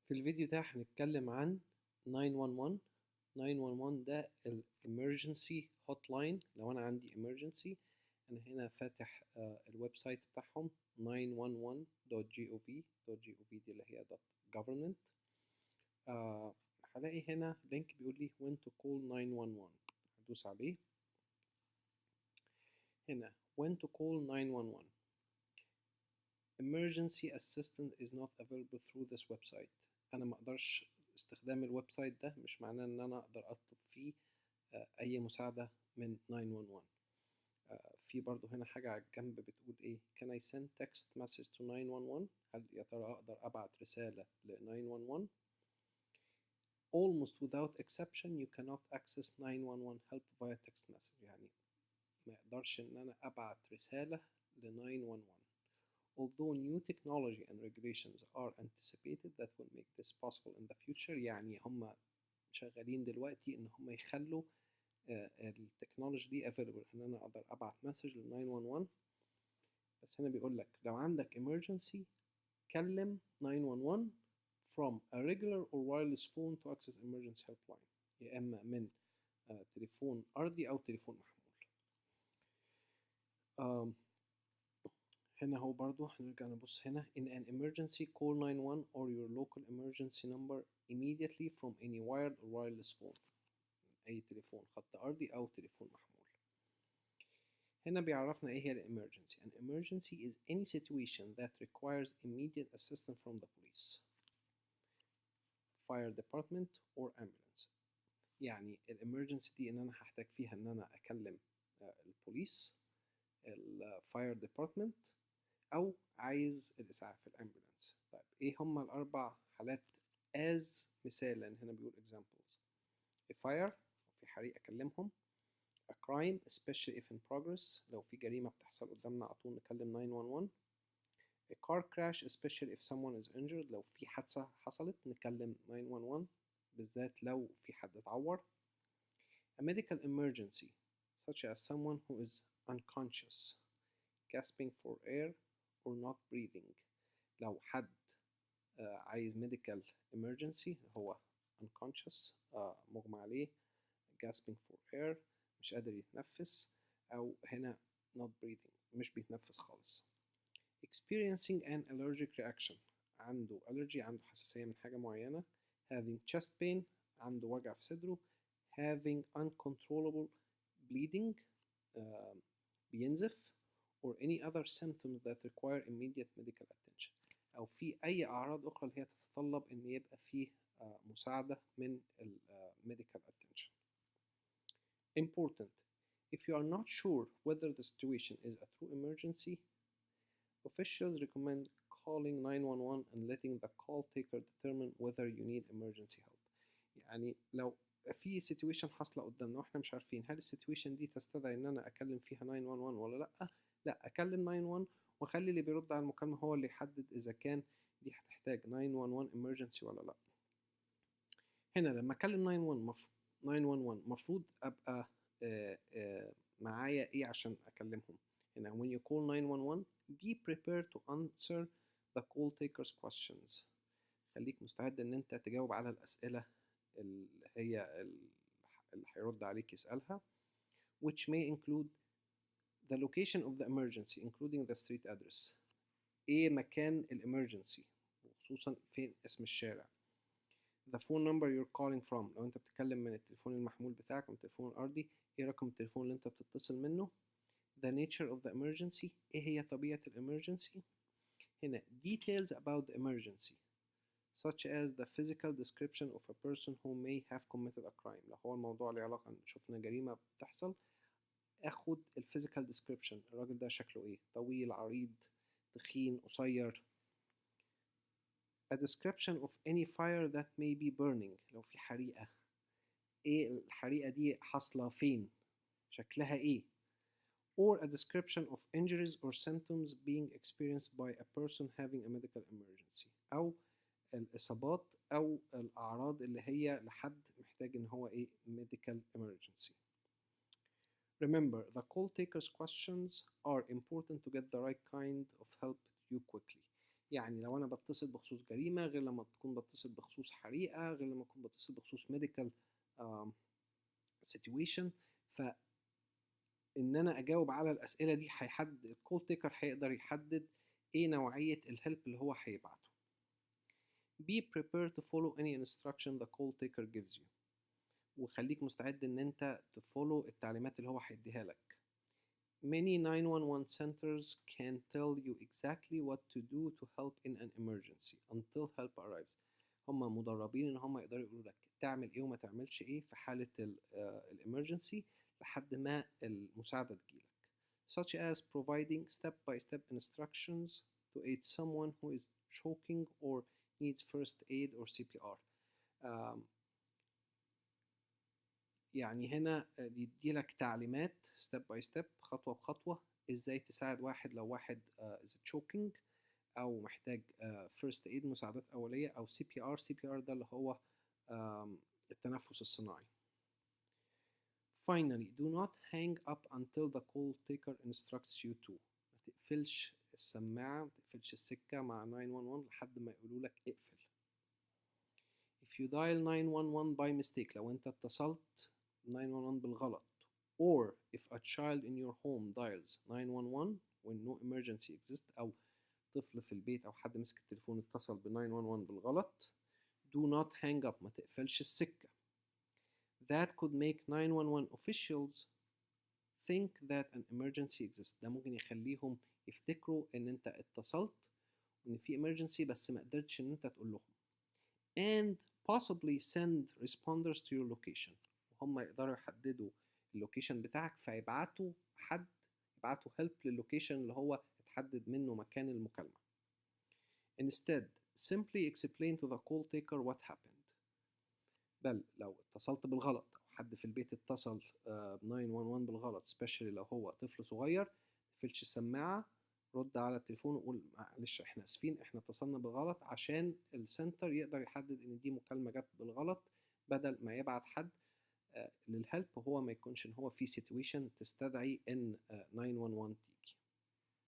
في الفيديو ده هنتكلم عن 911. 911 ده ال emergency hotline. لو أنا عندي emergency أنا هنا فاتح الويب سايت بتاعهم 911.gov. دي اللي هي .government. هلاقي هنا لينك بيقول لي when to call 911. هدوس عليه هنا when to call 911. Emergency assistance is not available through this website. أنا ما أقدرش استخدام الويب سايت ده مش معناه إن أنا أقدر أطلب فيه أي مساعدة من 911. في برضو هنا حاجة على الجنب بتقول إيه can I send text message to 911. هل يا ترى أقدر أبعت رسالة ل 911؟ Almost without exception you cannot access 911 help via text message. يعني ما يقدرش إن أنا أبعت رسالة ل 911. Although new technology and regulations are anticipated that will make this possible in the future. يعني هم شغالين دلوقتي إن هم يخلوا التكنولوجي دي available إن أنا أقدر أبعت مسج لل 911. بس هنا بيقول لك لو عندك emergency كلم 911 from a regular or wireless phone to access emergency helpline. يا إما من تليفون أرضي أو تليفون محمول. هنا هو برضو هنرجع نبص هنا in an emergency call 911 or your local emergency number immediately from any wired or wireless phone. أي تليفون خط أرضي أو تليفون محمول. هنا بيعرفنا إيه هي ال emergency. An emergency is any situation that requires immediate assistance from the police, fire department or ambulance. يعني ال emergency دي إن أنا هحتاج فيها إن أنا أكلم البوليس، الفاير ديبارتمنت، أو عايز الإسعاف الأمبولانس. طيب إيه هما الأربع حالات as مثال؟ لأن هنا بيقول examples. a fire في حريق أكلمهم. a crime especially if in progress لو في جريمة بتحصل قدامنا على طول نكلم 911. a car crash especially if someone is injured لو في حادثة حصلت نكلم 911 بالذات لو في حد اتعور. a medical emergency such as someone who is unconscious, gasping for air or not breathing. لو حد عايز medical emergency هو unconscious مغمى عليه، gasping for air مش قادر يتنفس، أو هنا not breathing مش بيتنفس خالص. experiencing an allergic reaction عنده allergy، عنده حساسية من حاجة معينة. having chest pain عنده وجع في صدره. having uncontrollable bleeding بينزف or any other symptoms that require immediate medical attention. أو في أي أعراض أخرى اللي هي تتطلب إن يبقى فيه مساعدة من medical attention. Important. If you are not sure whether the situation is a true emergency, officials recommend calling 911 and letting the call taker determine whether you need emergency help. يعني لو في situation حاصلة قدامنا واحنا مش عارفين هل السيتويشن دي تستدعي ان انا اكلم فيها 911 ولا لا اكلم 911 واخلي اللي بيرد على المكالمة هو اللي يحدد اذا كان دي هتحتاج 911 emergency ولا لا. هنا لما اكلم 911 مفروض ابقى معايا ايه عشان اكلمهم. هنا when you call 911 be prepared to answer the call taker's questions. خليك مستعد ان انت تجاوب على الاسئلة اللي هي اللي هيرد عليك يسألها، which may include the location of the emergency including the street address. ايه مكان الامرجنسي وخصوصا فين اسم الشارع. the phone number you're calling from لو انت بتتكلم من التليفون المحمول بتاعك او التليفون الارضي ايه رقم التليفون اللي انت بتتصل منه. the nature of the emergency ايه هي طبيعة الامرجنسي. هنا details about the emergency such as the physical description of a person who may have committed a crime. لو هو الموضوع له علاقة ان شفنا جريمة بتحصل اخد الفيزيكال description، الراجل ده شكله ايه، طويل عريض تخين قصير. a description of any fire that may be burning لو في حريقة ايه الحريقة دي حاصلة فين شكلها ايه. or a description of injuries or symptoms being experienced by a person having a medical emergency أو الإصابات أو الأعراض اللي هي لحد محتاج إن هو إيه medical emergency. Remember, the call taker's questions are important to get the right kind of help to you quickly. يعني لو انا بتصل بخصوص جريمة غير لما تكون بتصل بخصوص حريقة غير لما اكون بتصل بخصوص medical situation. فان انا اجاوب على الاسئلة دي هيحدد الكول تيكر، هيقدر يحدد ايه نوعية الهيلب اللي هو هيبعته. Be prepared to follow any instruction the call taker gives you. وخليك مستعد ان انت تفولو التعليمات اللي هو هيديها لك. Many 911 centers can tell you exactly what to do to help in an emergency until help arrives. هم مدربين ان هم يقدروا يقولوا لك تعمل ايه وما تعملش ايه في حالة الامرجنسي لحد ما المساعدة تجيلك. Such as providing step-by-step instructions to aid someone who is choking or needs first aid or CPR. يعني هنا يديلك تعليمات step by step، خطوة بخطوة، ازاي تساعد واحد لو واحد is choking او محتاج first aid مساعدات أولية، او CPR ده اللي هو التنفس الصناعي. Finally, do not hang up until the call taker instructs you to. ما تقفلش السماعة، ما تقفلش السكة مع 911 لحد ما يقولوا لك اقفل. If you dial 911 by mistake، لو انت اتصلت 911 بالغلط، or if a child in your home dials 911 when no emergency exists، أو طفل في البيت أو حد مسك التليفون اتصل ب 911 بالغلط، do not hang up، ما تقفلش السكة. That could make 911 officials think that an emergency exists. ده ممكن يخليهم يفتكروا إن أنت اتصلت وإن في emergency بس ما قدرتش إن أنت تقول لهم. And possibly send responders to your location. وهم يقدروا يحددوا اللوكيشن بتاعك فيبعتوا حد، يبعتوا help لللوكيشن اللي هو اتحدد منه مكان المكالمة. Instead, simply explain to the call taker what happened. بل لو اتصلت بالغلط أو حد في البيت اتصل ب 911 بالغلط، especially لو هو طفل صغير، متقفلش السماعة، رد على التليفون وقول معلش احنا اسفين احنا اتصلنا بالغلط، عشان السنتر يقدر يحدد ان دي مكالمة جت بالغلط، بدل ما يبعت حد للهلب وهو ما يكونش ان هو في سيتويشن تستدعي ان 911 تيجي.